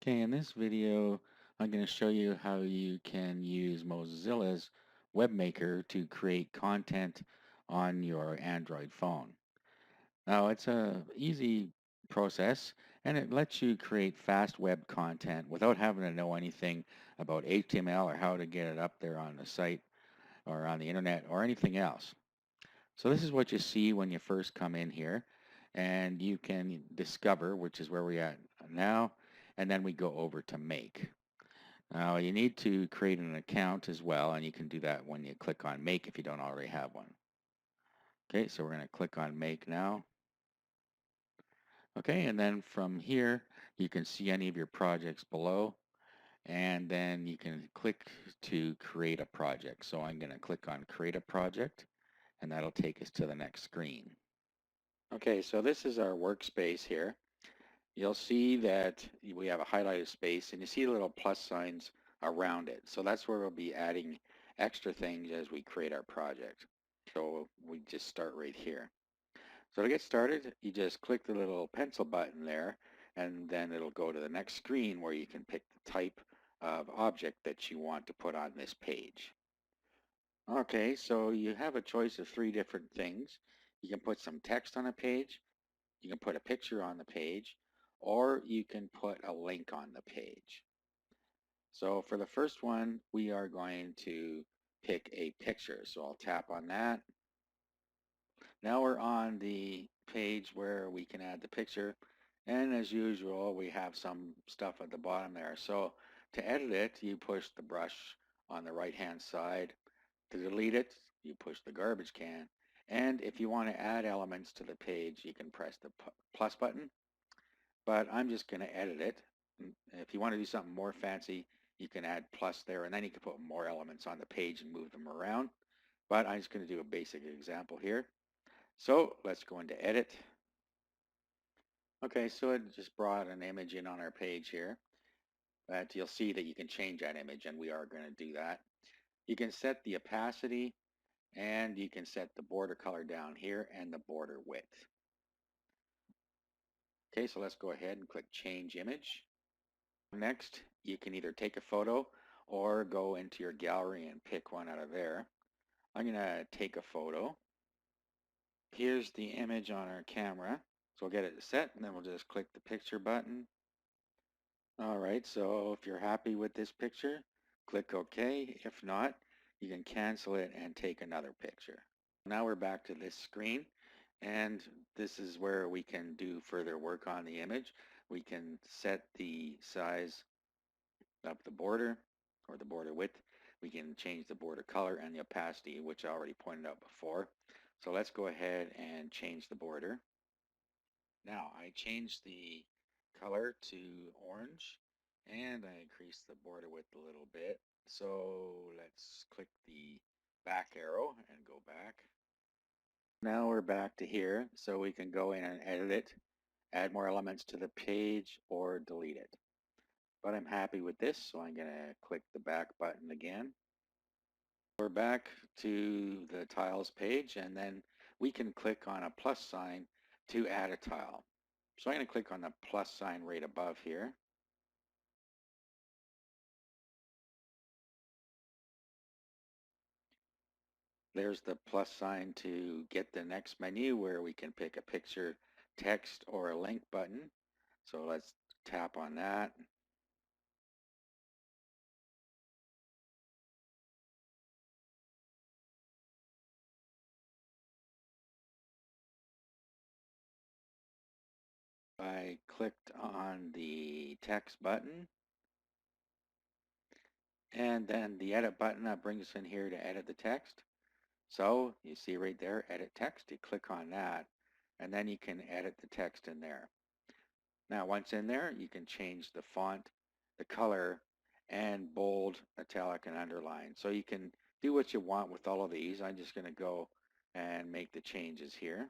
Okay, in this video, I'm going to show you how you can use Mozilla's WebMaker to create content on your Android phone. Now, it's a easy process and it lets you create fast web content without having to know anything about HTML or how to get it up there on the site or on the internet or anything else. So this is what you see when you first come in here, and you can discover, which is where we're at now, and then we go over to make. Now you need to create an account as well, and you can do that when you click on make if you don't already have one. Okay, so we're going to click on make now. Okay, and then from here you can see any of your projects below, and then you can click to create a project. So I'm going to click on create a project, and that'll take us to the next screen. Okay, so this is our workspace here. You'll see that we have a highlighted space and you see little plus signs around it. So that's where we'll be adding extra things as we create our project. So we just start right here. So to get started, you just click the little pencil button there, and then it'll go to the next screen where you can pick the type of object that you want to put on this page. Okay, so you have a choice of three different things. You can put some text on a page, you can put a picture on the page, or you can put a link on the page. So for the first one, we are going to pick a picture. So I'll tap on that. Now we're on the page where we can add the picture. And as usual, we have some stuff at the bottom there. So to edit it, you push the brush on the right-hand side. To delete it, you push the garbage can. And if you want to add elements to the page, you can press the plus button. But I'm just going to edit it. If you want to do something more fancy, you can add plus there, and then you can put more elements on the page and move them around. But I'm just going to do a basic example here. So let's go into edit. Okay, so it just brought an image in on our page here. But you'll see that you can change that image, and we are going to do that. You can set the opacity, and you can set the border color down here and the border width. Okay, so let's go ahead and click change image. Next, you can either take a photo or go into your gallery and pick one out of there. I'm going to take a photo. Here's the image on our camera. So we'll get it set, and then we'll just click the picture button. All right, so if you're happy with this picture, click OK. If not, you can cancel it and take another picture. Now we're back to this screen, and this is where we can do further work on the image. We can set the size of the border or the border width. We can change the border color and the opacity, which I already pointed out before. So let's go ahead and change the border. Now I changed the color to orange and I increased the border width a little bit. So let's click the back arrow and go back. Now we're back to here, so we can go in and edit it, add more elements to the page, or delete it. But I'm happy with this, so I'm going to click the back button again. We're back to the tiles page, and then we can click on a plus sign to add a tile. So I'm going to click on the plus sign right above here. There's the plus sign to get the next menu where we can pick a picture, text, or a link button. So let's tap on that. I clicked on the text button, and then the edit button brings us in here to edit the text. So you see right there, edit text, you click on that, and then you can edit the text in there. Now once in there, you can change the font, the color, and bold, italic, and underline. So you can do what you want with all of these. I'm just going to go and make the changes here.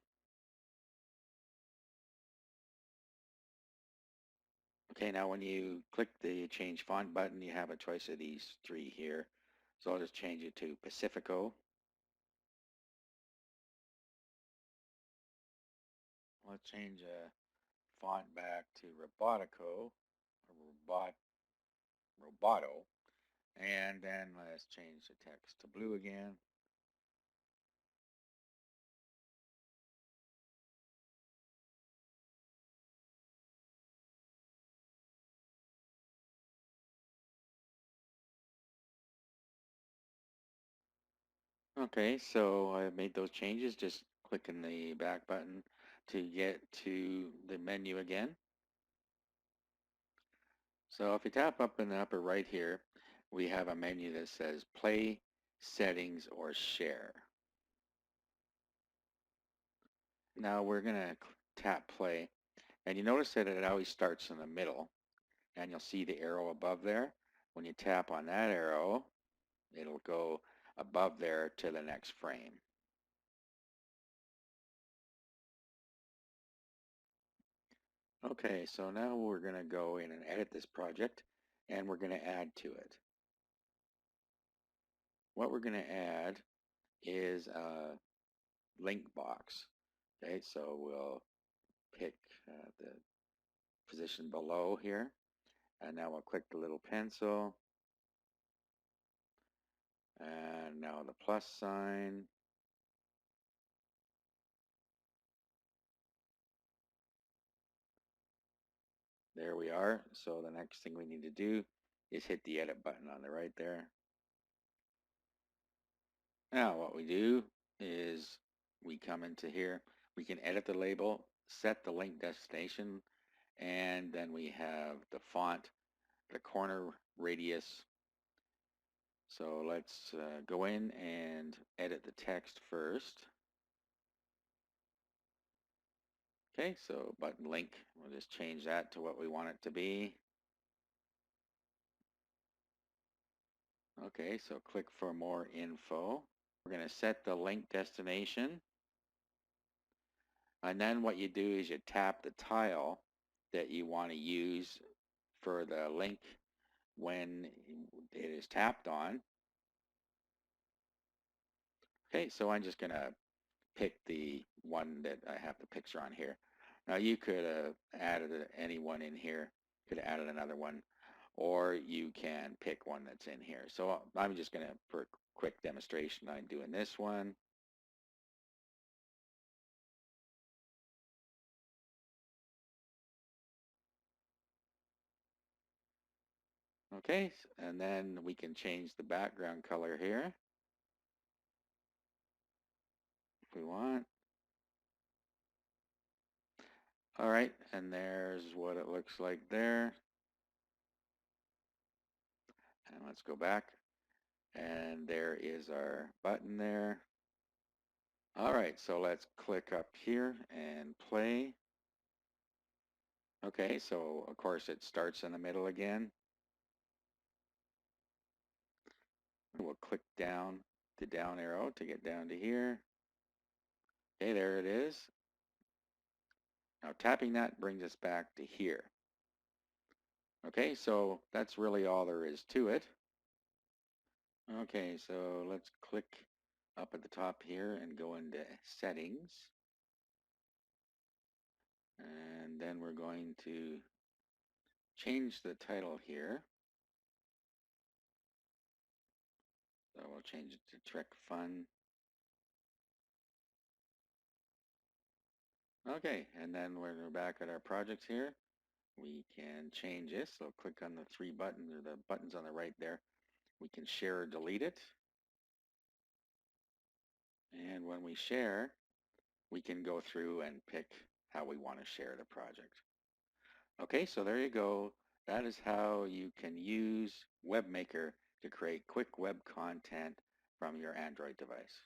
Okay, now when you click the change font button, you have a choice of these three here. So I'll just change it to Pacifico. Let's change a font back to Robotico, robot, roboto. And then let's change the text to blue again. Okay, so I made those changes, just clicking the back button to get to the menu again. So if you tap up in the upper right here, we have a menu that says play, settings, or share. Now we're going to tap play, and you notice that it always starts in the middle, and you'll see the arrow above there. When you tap on that arrow, it'll go above there to the next frame. Okay, so now we're going to go in and edit this project, and we're going to add to it. What we're going to add is a link box. Okay, so we'll pick the position below here, and now we'll click the little pencil, and now the plus sign. There we are. So the next thing we need to do is hit the edit button on the right there. Now what we do is we come into here, we can edit the label, set the link destination, and then we have the font, the corner radius. So let's go in and edit the text first. Okay, so button link, we'll just change that to what we want it to be. Okay, so click for more info. We're going to set the link destination. And then what you do is you tap the tile that you want to use for the link when it is tapped on. Okay, so I'm just going to pick the one that I have the picture on here. Now you could have added any one in here, could have added another one, or you can pick one that's in here. So I'm just going to, for a quick demonstration, I'm doing this one. Okay, and then we can change the background color here if we want. All right, and there's what it looks like there. And let's go back. And there is our button there. All right, so let's click up here and play. Okay, so of course it starts in the middle again. We'll click down the down arrow to get down to here. Okay, there it is. Now tapping that brings us back to here. Okay, so that's really all there is to it. Okay, so let's click up at the top here and go into settings. And then we're going to change the title here. So we'll change it to Trek Fun. Okay, and then when we're back at our projects here, we can change this. So click on the three buttons or the buttons on the right there. We can share or delete it. And when we share, we can go through and pick how we want to share the project. Okay, so there you go. That is how you can use WebMaker to create quick web content from your Android device.